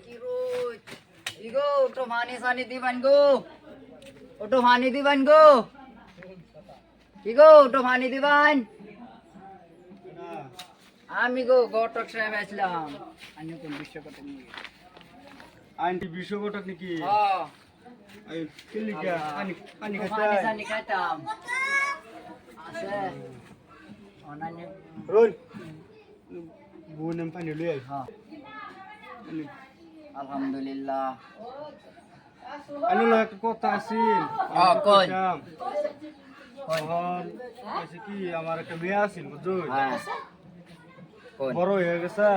কি রোদ ইগো ওটো মানি সানি দিবান গো ওটো মানি দিবান গো ইগো ওটো মানি দিবান আমি গো গটক সাহেব আসলাম আমি কোন বিশ্বকটক নিয়ে আন্টি বিশ্বকটক নাকি হ্যাঁ এই কিলিকা পানি পানি মানি খাইতা সানি খাইতাম আছে অনান্য রোল বুনম পানি লই আই হ্যাঁ আলহামদুলিল্লাহ আনু একটা কথা আছে কই আছে কি আমার একটা মেয়ে আছে বুঝছো হ্যাঁ কোন বড় হয়ে গেছে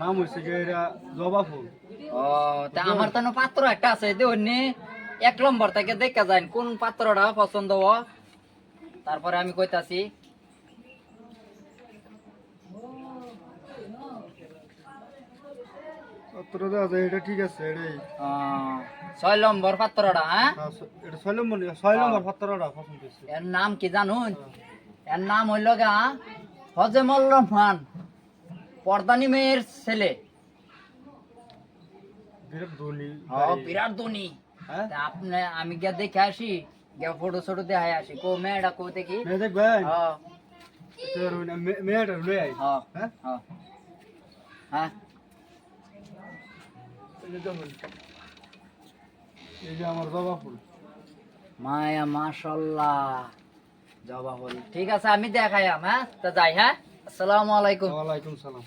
নাম হইছে যে এরা জবা ফুল ও তা আমার তো পাত্র একটা আছে দেওনি 1 নম্বর থেকে দেখা যায় কোন পাত্রটা পছন্দ হ তারপরে আমি কইতাছি সত্তর দাদা এটা ঠিক আছে এটাই 6 নম্বর পাত্রটা হ্যাঁ এটা 6 নম্বর সত্তরটা পছন্দ হয়েছে এর নাম কি জানুন এর নাম হইল গা হজেমুল রহমান পর্দানি মেয়ের ছেলে বিরাট ধনী বিরাট ধনী হ্যাঁ তা আপনি আমি গিয়া দেখে আসি গিয়া ফটো ছোটো দেখাই আসি কো মেয়েটা কো দেখি মেয়ে দেখবেন হ্যাঁ মেয়েটা লই আই হ্যাঁ হ্যাঁ হ্যাঁ হ্যাঁ এই যে আমার জবা ফুল মায়া মাশাআল্লাহ জবা ফুল ঠিক আছে আমি দেখাইম হ্যাঁ তা যাই হ্যাঁ আসসালামু আলাইকুম ওয়ালাইকুম সালাম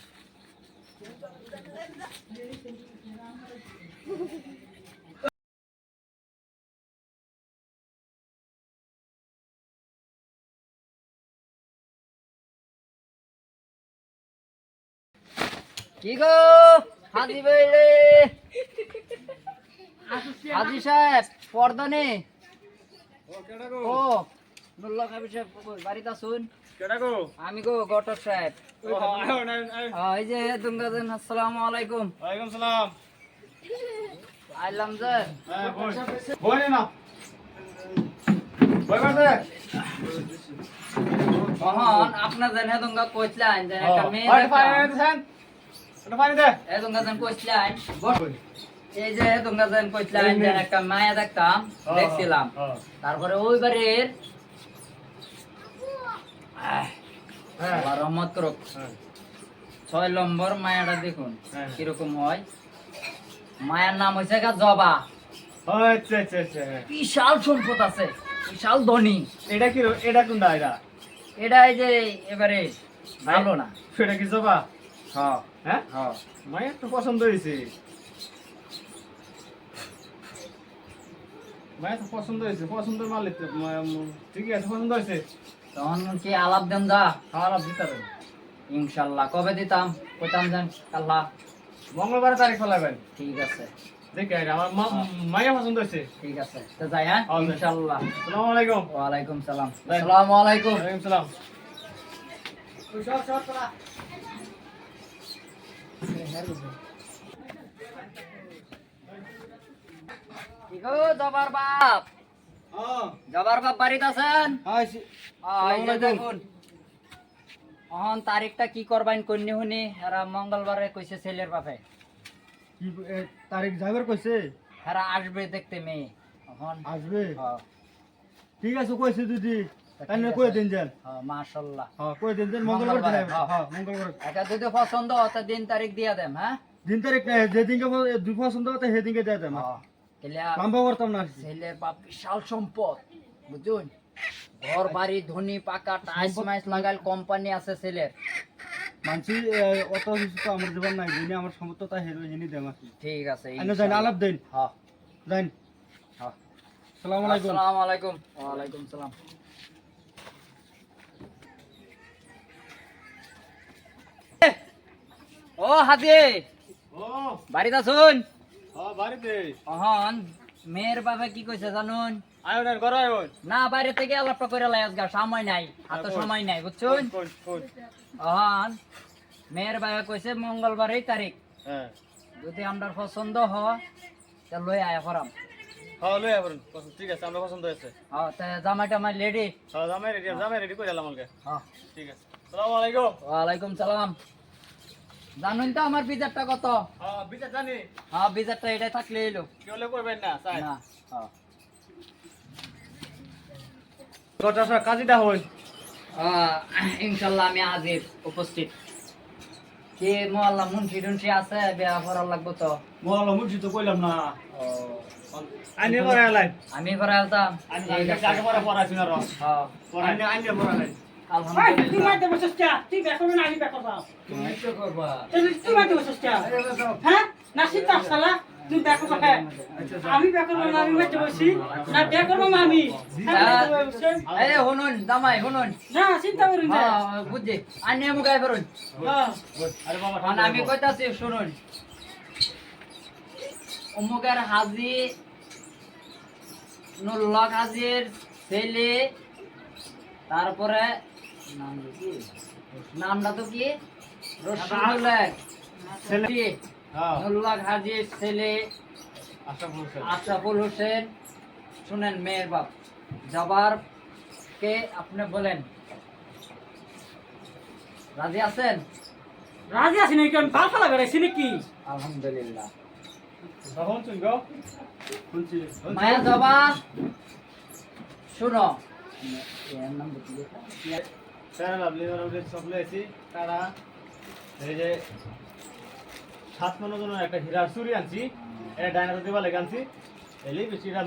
কি গো হাজি ভাই রে হাজি সাহেব পর্দানে ও নুল্লাহ কাবি সাহেব বাড়িতে শুন কেডা গো আমি গো গটক সাহেব ও আয় এই যে দুঙ্গাজন আসসালামু আলাইকুম ওয়ালাইকুম সালাম আইলাম যে হ্যাঁ বই না বই বাদে কখন আপনার জেনে দুঙ্গা কইছিলেন যে একটা মেয়ে পানি দেখতাম। দেন ওটা পানি দে এই দুঙ্গাজন কইছিলেন এই যে দুঙ্গাজন কইছিলেন যে একটা মায়া দেখতাম দেখছিলাম তারপরে ওই বাড়ির আল্লাহ রহমত করুক 6 নম্বর মায়াটা দেখুন কিরকম হয় মায়ার নাম হইছে গা জবা আচ্ছা আচ্ছা আচ্ছা বিশাল সম্পদ আছে বিশাল ধনী এটা কি এটা কোনটা এটা এটা এই যে এবারে ভালো না সেটা কি জবা হ্যাঁ হ্যাঁ হ্যাঁ মায়ের তো পছন্দ হয়েছে মায়ের তো পছন্দ হয়েছে পছন্দের মালিক তো ঠিক আছে পছন্দ হয়েছে তখন কি আলাপ দেন যা খাওয়া দিতে হবে ইনশাল্লাহ কবে দিতাম কইতাম যেন আল্লাহ মঙ্গলবার তারিখ ফেলাবেন ঠিক আছে দেখে আমার মায়ের পছন্দ হয়েছে ঠিক আছে তো যাই হ্যাঁ ইনশাল্লাহ আসসালামু আলাইকুম ওয়ালাইকুম সালাম আসসালামু আলাইকুম ওয়ালাইকুম সালাম কি গো জবার বাপ জবার বাপ বাড়িতে আছেন এই যে দেখুন এখন তারিখটা কি করবাইন কন্যা শুনি এরা মঙ্গলবারে কইছে ছেলের বাপে কি তারিখ যাইবার কইছে এরা আসবে দেখতে মেয়ে এখন আসবে হ্যাঁ ঠিক আছে কইছে দিদি তাহলে কই দিন যান হ্যাঁ মাশাআল্লাহ হ্যাঁ কই দিন যান মঙ্গলবার মঙ্গলবারে, যাইবে হ্যাঁ মঙ্গলবার এটা যদি পছন্দ হয় তা দিন তারিখ দিয়া দেন হ্যাঁ দিন তারিখ না যেদিনকে দুই পছন্দ হতে সেদিনকে যাই দেন হ্যাঁ এলা লম্বা করতাম না ছেলের বাপ বিশাল সম্পদ বুঝুন ঘর বাড়ি ধনী পাকা টাইস মাইস লাগাল কোম্পানি আছে ছেলের মানসি অত কিছু তো আমার জীবন নাই যিনি আমার সমর্থতা হেরো যিনি দেম আছে ঠিক আছে আইনো যাই আলাপ দেন হ্যাঁ যাই হ্যাঁ আসসালামু আলাইকুম আসসালামু আলাইকুম ওয়ালাইকুম সালাম ও হাজি ও বাড়িতে শুন হ্যাঁ বাড়িতে অহন মেয়ের বাবা কি কইছে জানুন আয়ো না ঘর আয়ো না বাইরে থেকে আলাপটা করে লাই আজগা সময় নাই হাতে সময় নাই বুঝছুন কোন অহন মেয়ের বাবা কইছে মঙ্গলবারেই তারিখ হ্যাঁ যদি আমরা পছন্দ হয় তা লই আয়া করাম হ্যাঁ লই আবরুন ঠিক আছে আমরা পছন্দ হয়েছে হ্যাঁ তা জামাইটা আমার লেডি হ্যাঁ জামাই রেডি করে দিলাম আমাকে হ্যাঁ ঠিক আছে আসসালামু আলাইকুম ওয়ালাইকুম সালাম জানুন তো আমার বিচারটা কত? হ্যাঁ বিচার জানি হ্যাঁ বিচারটা এটা থাকলে এলো কেউ করবেন না স্যার না। হ্যাঁ। কথা কাজীটা হই ইনশাল্লাহ আমি হাজির উপস্থিত। কে মোয়াল্লা মুন্সি টুন্সি আছে বিয়া করার লাগবো তো। মহল্লা মুন্সি তো কইলাম না আইনে পড়া আলাই আমি করে আলতাম। ঠিক আছে। আগে পড়া পড়াশোনা রহ হ্যাঁ আইনে আইনে পড়া নাই আলহামদুলিল্লাহ। তুমি তো করবা এই শুনুন জামাই শুনুন। হ্যাঁ বুঝছি আনি মুগাই করুন। আরে বাবা আমি কইতাছি শুনুন, অমুকের হাজি নুল্লাহ হাজির ছেলে, তারপরে নামটা তো কি রশিদুল্লাহ ছেলে। হ্যাঁ নুল্লাহ হাজির ছেলে আশরাফুল হোসেন। শুনেন মেয়ের বাপ জবার কে আপনি বলেন রাজি আছেন? রাজি আছি নাকি? আমি পাল ফালা বেড়াইছি নাকি? আলহামদুলিল্লাহ। তখন শুন গো শুনছি মায়া জবা শুনো, এর নাম কি লেখা? স্যার লাভলি ওরে সব লইছি তারা এই যে 7 মনের জন্য একটা হীরার চুরি আনছি এটা ডাইনাতে দিবা লাগে আনছি এই লিপস্টিকটা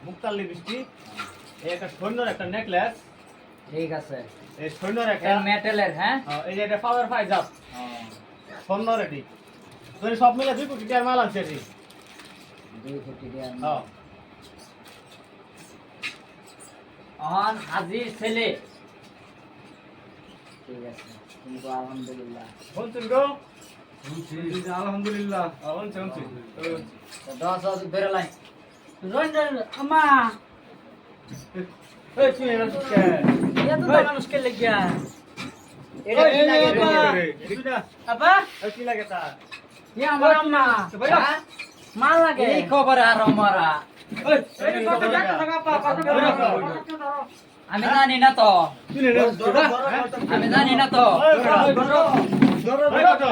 মুক্তার লিপস্টিক এই একটা সৈন্যর একটা নেকলেস ঠিক আছে। এই সৈন্যর একটা মেটালের হ্যাঁ এই যে এটা পাওয়ার ফাইজাব সৈন্যর এটি তোর সব মিলে 2 কোটি টাকার মাল আনছে এটি 2 কোটি টাকা। হ্যাঁ অন হাজির ছেলে। ঠিক আছে কিন্তু আলহামদুলিল্লাহ। শুনছেন গো শুনছি আলহামদুলিল্লাহ শুনছি তো 10 বের লাই। রঞ্জন আমা এই তুই এরা কে এত মানুষকে লেগিয়া এটা কি লাগে রে? এটা আবা এই কি লাগে তা কি আমার মা হ্যাঁ? মাল লাগে এই খবর আর আমারা এই কত টাকা আমি জানি না তো, তুই রে আমি জানি না তো। এই কত